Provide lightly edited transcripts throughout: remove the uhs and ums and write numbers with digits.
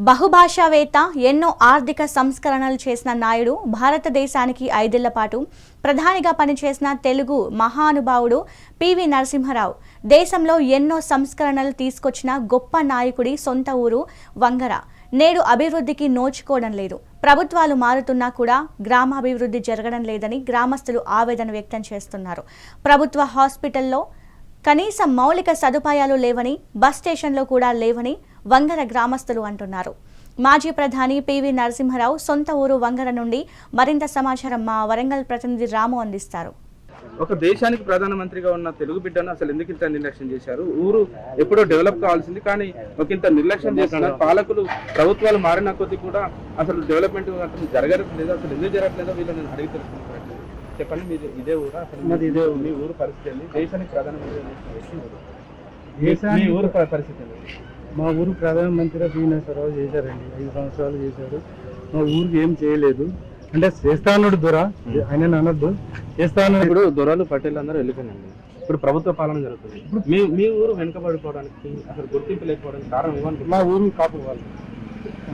బహుభాషావేత్త, ఎన్నో ఆర్థిక సంస్కరణలు చేసిన నాయుడు, భారతదేశానికి 5 ఏళ్ల పాటు ప్రధానిగా పనిచేసిన తెలుగు మహానుభావుడు పివి నరసింహారావు. దేశంలో ఎన్నో సంస్కరణలు తీసుకొచ్చిన గొప్ప నాయకుడి సొంత ఊరు వంగర. నేడు అభివృద్ధికి నోచుకోవడం లేదు. ప్రభుత్వాలు మారుతున్నా కూడా గ్రామాభివృద్ధి జరగడం లేదని గ్రామస్తులు ఆవేదన వ్యక్తం చేస్తున్నారు. ప్రభుత్వ హాస్పిటల్లో కనీస మౌలిక సదుపాయాలు లేవని, బస్ స్టేషన్లో కూడా లేవని వంగర గ్రామస్తులు అంటున్నారు. మాజీ ప్రధాని పివి నరసింహారావు సొంత ఊరు వంగర నుండి మరింత సమాచారం మా వరంగల్ ప్రతినిధి రాము అందిస్తారు. ఒక దేశానికి ప్రధానమంత్రిగా ఉన్న తెలుగు బిడ్డను అసలు ఎందుకు ఇంత నిర్లక్ష్యం చేశారు? ఊరు ఎప్పుడో డెవలప్ కావాల్సింది, కానీ ఒక ఇంత నిర్లక్ష్యం చేస్తున్నారు. పాలకులు, ప్రభుత్వాలు మారిన కొద్దీ కూడా అసలు డెవలప్మెంట్ జరగట్లేదు. అసలు ఎందుకు జరగట్లేదో వీళ్ళని అడిగి తెలుసుకుంటారు. చెప్పండి, మీరు ఇదే ఊరు? అసలు ఇదే మీ ఊరు పరిస్థితి ఏంటి? దేశానికి ప్రధానమంత్రి మీ ఊరు పరిస్థితి ఏంటి? మా ఊరు ప్రధానమంత్రిగా పివి నరసింహారావు చేశారండి. 5 సంవత్సరాలు చేశారు. మా ఊరికి ఏం చేయలేదు. అంటే చేస్తా అన్నాడు దొర, ఆయన అనద్దు, చేస్తా అన్నాడు. ఇప్పుడు దొరలు పటేల్ అందరూ వెళ్ళిపోయినండి. ఇప్పుడు ప్రభుత్వ పాలన జరుగుతుంది. మీ ఊరు వెనుకబడిపోవడానికి, అసలు గుర్తింపు లేకపోవడానికి కారణం ఏమనుకుంటుంది? మా ఊరిని కాపు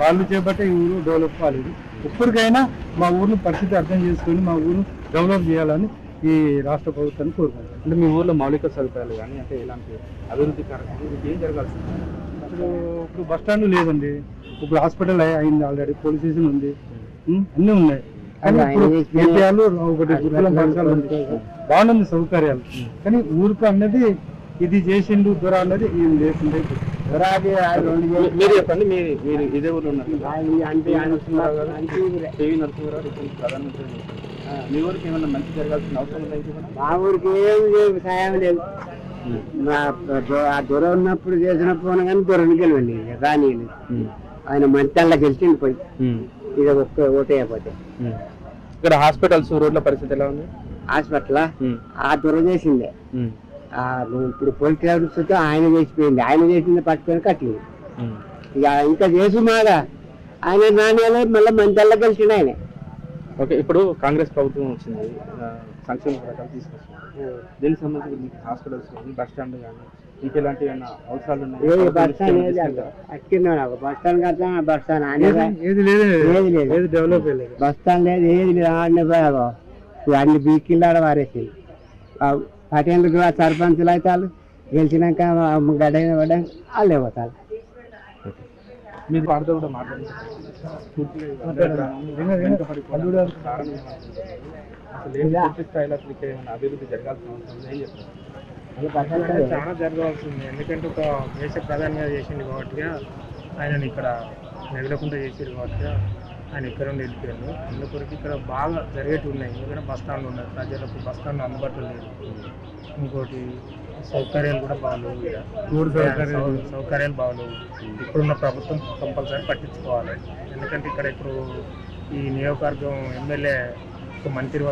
వాళ్ళు చేపట్టే ఈ ఊరు డెవలప్ కాలేదు. ఇప్పటికైనా మా ఊరిని పరిస్థితి అర్థం చేసుకొని మా ఊరిని డెవలప్ చేయాలని ఈ రాష్ట్ర ప్రభుత్వాన్ని కోరుకుంటాం. అంటే మీ ఊర్లో మౌలిక సదుపాయాలు కానీ, అంటే ఇలాంటి అభివృద్ధి కార్యక్రమాలు ఏం జరగాల్సింది? ఇప్పుడు బస్ స్టాండ్ లేదండి. ఇప్పుడు హాస్పిటల్ అయింది, ఆల్రెడీ పోలీస్ స్టేషన్ ఉంది, అన్నీ ఉన్నాయి. కానీ ఇప్పుడు కేటీఆర్ ఒకటి గురుకులం పాఠశాల ఉంది, బాగుంది సౌకర్యాలు. కానీ ఊరికి అన్నది ఇది చేసిండు దొర అన్నది ఏం చేసిండే. మీరు చెప్పండి, మీరు ఇదే ఊర్లో ఉన్నారు. పివి నరసింహారావు ప్రధానమంత్రి. మీ ఊరికి ఏమన్నా మంచి జరగాల్సిన అవసరం ఉందా? మా ఊరికి ఏం లేదు, సాయం లేదు. దొర ఉన్నప్పుడు చేసినప్పుడు కానీ దొరని గెలవండి, రాని ఆయన మంచాల గెలిచింది పోయి. ఇది ఒక్క ఓటేయకపోతే. ఇక్కడ హాస్పిటల్స్, రోడ్ల పరిస్థితి ఎలా ఉంది? హాస్పిటల్ ఆ దొర చేసిందే. ఇప్పుడు పోలీసు ఆయన చేసిపోయింది. ఆయన చేసింది పట్టుకొని కట్టింది. ఇక ఇంకా చేసి మాగా ఆయన నాణ్యాలే మళ్ళీ మంచాల గెలిచిండు ఆయన. ఓకే, ఇప్పుడు కాంగ్రెస్ ప్రభుత్వం వచ్చింది, సంక్షేమ పథకాలు తీసుకొచ్చింది. దీనికి సంబంధించి మీకు హాస్పిటల్స్ కానీ, బస్ స్టాండ్ కానీ, ఇంకెలాంటి అవసరాలు ఉన్నాయి? బస్ స్టాండ్ బస్ స్టాండ్ కదా, బస్ స్టాండ్ ఏది లేదు, డెవలప్ లేదు. బస్ స్టాండ్ లేదు, ఏది లేదు. ఆడనే అన్ని బీకిల్లాడ వారేసింది. పటేళ్ళకు సర్పంచులు అయితే వాళ్ళు గెలిచినాక గడ్డ పడ్డా వాళ్ళే పోతారు. మీరు వారితో కూడా మాట్లాడారు. అభివృద్ధి జరగాల్సిన అవసరం ఏం చెప్తారు? చాలా జరగాల్సింది. ఎందుకంటే ఒక దేశ ప్రధానిగా చేసింది కాబట్టి ఆయనని ఇక్కడ నెగలకుండా చేసారు కాబట్టి ఆయన ఇక్కడ నుండి వెళ్ళిపోయారు. అందుకొరకు ఇక్కడ బాగా జరిగేటివి ఉన్నాయి. ఎందుకంటే బస్ స్టాండ్లు ఉన్నాయి, ప్రజలకు బస్ స్టాండ్ అందుబాటులో లేదు. ఇంకోటి సౌకర్యాలు కూడా బాగలేవు. సౌకర్యాలు బాగలేవు. ఇప్పుడున్న ప్రభుత్వం కంపల్సరీ పట్టించుకోవాలి. ఎందుకంటే ఇక్కడ ఇప్పుడు ఈ నియోజకవర్గం ఎమ్మెల్యే మంత్రి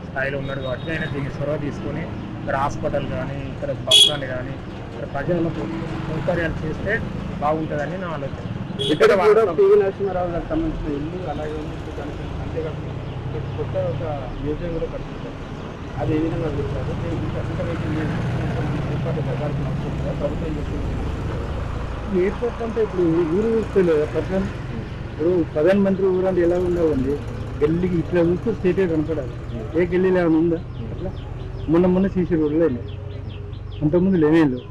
స్థాయిలో ఉన్నాడు కాబట్టి ఆయన దీన్ని చొరవ తీసుకొని ఇక్కడ హాస్పిటల్ కానీ, ఇక్కడ బస్ స్టాండ్ కానీ, ఇక్కడ ప్రజలకు సౌకర్యాలు చేస్తే బాగుంటుందని నా ఆలోచన. ఇక్కడ కూడా పివి నరసింహారావు గారికి సంబంధించిన ఇల్లు అలాగే అంతేకాకుండా కొత్త ఒక మ్యూజియం కూడా కట్టించారు. అది ఏ విధంగా చూస్తారు? ఏర్పాటు జరగాల్సిన అవసరం ఉందా? ప్రభుత్వం చెప్తుంది ఏర్పాటు అంటే ఇప్పుడు ఊరు చూస్తలేదు. ఇప్పుడు ప్రధానమంత్రి ఊరు అంటే ఎలా ఉండవండి, గల్లీకి ఇట్లా చూస్తే స్టేటే కనపడాలి. ఏ గల్లీలో ఏమైనా ఉందా? అట్లా మొన్న సీసీ రోడ్లు లేవు, అంతకుముందు లేనే లేవు.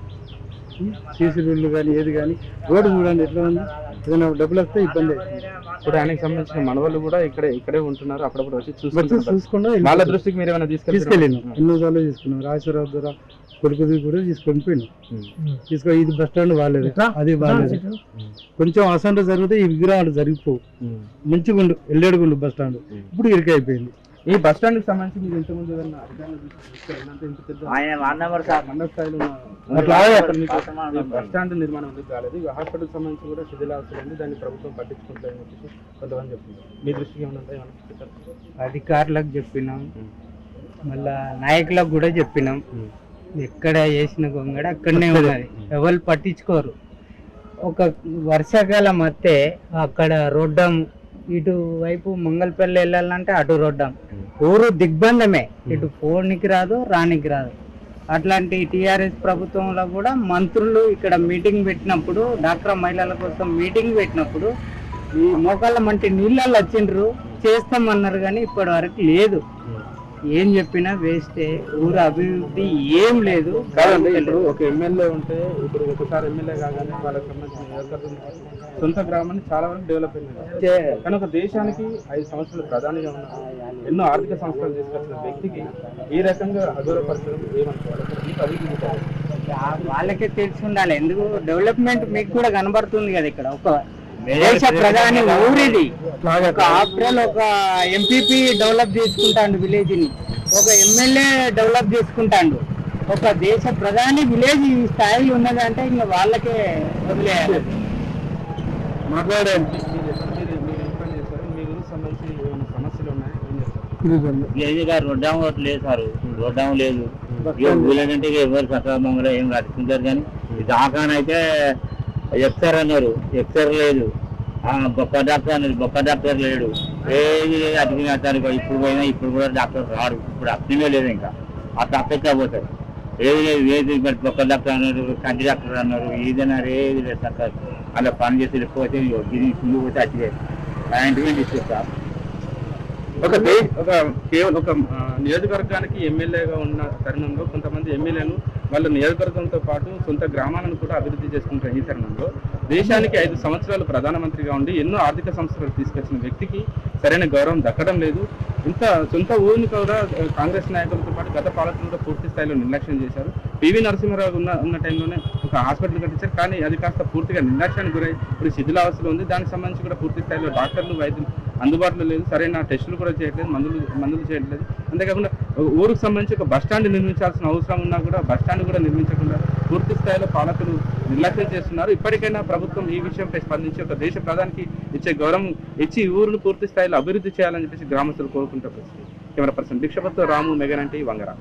సీసీ రోడ్లు కానీ ఏది కానీ రోడ్డు చూడండి ఎట్లా ఉంది. ఏదైనా డబ్బులు వస్తే ఇబ్బంది అవుతుంది. ఇప్పుడు ఆయనకు సంబంధించిన మనవాళ్ళు కూడా ఇక్కడే ఉంటున్నారు. అప్పుడప్పుడు వచ్చి చూసుకుంటా వాళ్ళ దృష్టికి మీరు ఏమైనా తీసుకెళ్ళాను. ఎన్నోసార్లు తీసుకున్నాం. రాజేశ్వరరావు ద్వారా కొడుకుది కూడా తీసుకొని పోయినాం. ఇది బస్ స్టాండ్ బాగాలేదు, అది బాగాలేదు. కొంచెం అసంట జరిగితే ఈ విగ్రహాలు జరిగిపోవు. మంచిగా ఉండు, ఎల్లేడుగుండు బస్ స్టాండ్. ఇప్పుడు ఇరుక అయిపోయింది. ఈ బస్ స్టాండ్ కి సంబంధించి మీరు ఇంతకుముందు బస్ స్టాండ్ నిర్మాణం ఎందుకు కాలేదు? హాస్పిటల్ సంబంధించి కూడా శిథిలావస్థ దాన్ని ప్రభుత్వం పట్టించుకుంటారని చెప్పేసి కొంతమంది చెప్తున్నారు. మీ దృష్టికి ఏమన్నా అధికారులకు చెప్పినాం, మళ్ళా నాయకులకు కూడా చెప్పినాం. ఎక్కడ వేసిన గొంగడ అక్కడనే ఉన్నది, ఎవరు పట్టించుకోరు. ఒక వర్షాకాలం వస్తే అక్కడ రోడ్డం, ఇటు వైపు మంగళపల్లి వెళ్ళాలంటే అటు రోడ్డం. ఊరు దిగ్బంధమే, ఇటు పోనీకి రాదు, రానికి రాదు. అట్లాంటి టీఆర్ఎస్ ప్రభుత్వంలో కూడా మంత్రులు ఇక్కడ మీటింగ్ పెట్టినప్పుడు డాక్టర్ మహిళల కోసం మీటింగ్ పెట్టినప్పుడు ఈ మోకాళ్ళ మంటి నీళ్ళల్లో వచ్చిండ్రు చేస్తామన్నారు కానీ ఇప్పటి వరకు లేదు. ఏం చెప్పినా వేస్టే, ఊరు అభివృద్ధి ఏం లేదు. కాదండి, ఇప్పుడు ఒక ఎమ్మెల్యే ఉంటే ఇప్పుడు ఒకసారి ఎమ్మెల్యే కాగానే వాళ్ళకి సంబంధించిన సొంత గ్రామాన్ని చాలా వరకు డెవలప్ అయింది. కానీ ఒక దేశానికి 5 సంవత్సరాలు ప్రధానిగా ఉన్న ఎన్నో ఆర్థిక సంస్థలు తీసుకొచ్చిన వ్యక్తికి ఈ రకంగా అగౌరవపరచడం ఏమనుకోవాలి? వాళ్ళకే తెలిసి ఉండాలి. ఎందుకు డెవలప్మెంట్ మీకు కూడా కనబడుతుంది కదా, ఇక్కడ ఒక దేశ ప్రధాని ఊరిది ఒక ఆఫ్టర్ ఒక ఎంపీపీ డెవలప్ చేసుకుంటాడు విలేజ్ ని, ఒక ఎమ్మెల్యే డెవలప్ చేసుకుంటాడు, ఒక దేశ ప్రధాని విలేజ్ ఈ స్థాయిలో ఉన్నదంటే ఇంకా వాళ్ళకే వదిలేయాలి. మాట్లాడండి. మీ ఊరికి సంబంధించి ఏమైనా సమస్యలు ఉన్నాయా? రోడ్డాము లేదు సార్, రోడ్డాము లేదు. ఊళ్ళంటే ఎవరు సక్రమంగా ఏం కట్టుకుంటారు కానీ దాకానైతే ఎక్సర్ అన్నారు, ఎక్సర్ లేదు. బొక్క డాక్టర్ అన్నారు, బొక్క డాక్టర్ లేడు. ఏది అడిగిన ఇప్పుడు పోయినా ఇప్పుడు కూడా డాక్టర్ రాడు. ఇప్పుడు అర్థమే లేదు, ఇంకా ఆ తప్పే పోతారు. ఏది లేదు, ఏది బొక్క డాక్టర్ అన్నారు, కంటి డాక్టర్ అన్నారు, ఏదన్నారు, ఏది లేదు సార్. అలా పని చేసి లేకపోతే ఫుల్ పోతే వచ్చి పాయింట్మెంట్ ఇస్తారు. కేవలం ఒక నియోజకవర్గానికి ఎమ్మెల్యేగా ఉన్న తరుణంలో కొంతమంది ఎమ్మెల్యేలు వాళ్ళ నియోజకవర్గంతో పాటు సొంత గ్రామాలను కూడా అభివృద్ధి చేసుకుంటారు. ఈ తరుణంలో దేశానికి 5 సంవత్సరాలు ప్రధానమంత్రిగా ఉండి ఎన్నో ఆర్థిక సంస్థలు తీసుకొచ్చిన వ్యక్తికి సరైన గౌరవం దక్కడం లేదు. ఇంత సొంత ఊరిని కూడా కాంగ్రెస్ నాయకులతో పాటు గత పాలకులు కూడా పూర్తి స్థాయిలో నిర్లక్ష్యం చేశారు. పివి నరసింహారావు ఉన్న టైంలోనే ఒక హాస్పిటల్ కట్టించారు, కానీ అది కాస్త పూర్తిగా నిర్లక్ష్యానికి గురై ఇప్పుడు శిథిలావస్థలో ఉంది. దానికి సంబంధించి కూడా పూర్తి స్థాయిలో డాక్టర్లు, వైద్యులు అందుబాటులో లేదు, సరైన టెస్టులు కూడా చేయట్లేదు, మందులు చేయట్లేదు. అంతేకాకుండా ఊరికి సంబంధించి ఒక బస్టాండ్ నిర్మించాల్సిన అవసరం ఉన్నా కూడా బస్టాండ్ కూడా నిర్మించకుండా పూర్తి స్థాయిలో పాలకులు నిర్లక్ష్యం చేస్తున్నారు. ఇప్పటికైనా ప్రభుత్వం ఈ విషయంపై స్పందించి ఒక దేశ ప్రధానికి ఇచ్చే గౌరవం ఇచ్చి ఊరును పూర్తి స్థాయిలో అభివృద్ధి చేయాలని చెప్పేసి గ్రామస్తులు కోరుకుంటారు. కెమెరా పర్సన్ భిక్షపతితో రాము, మెగానంటి, వంగరా.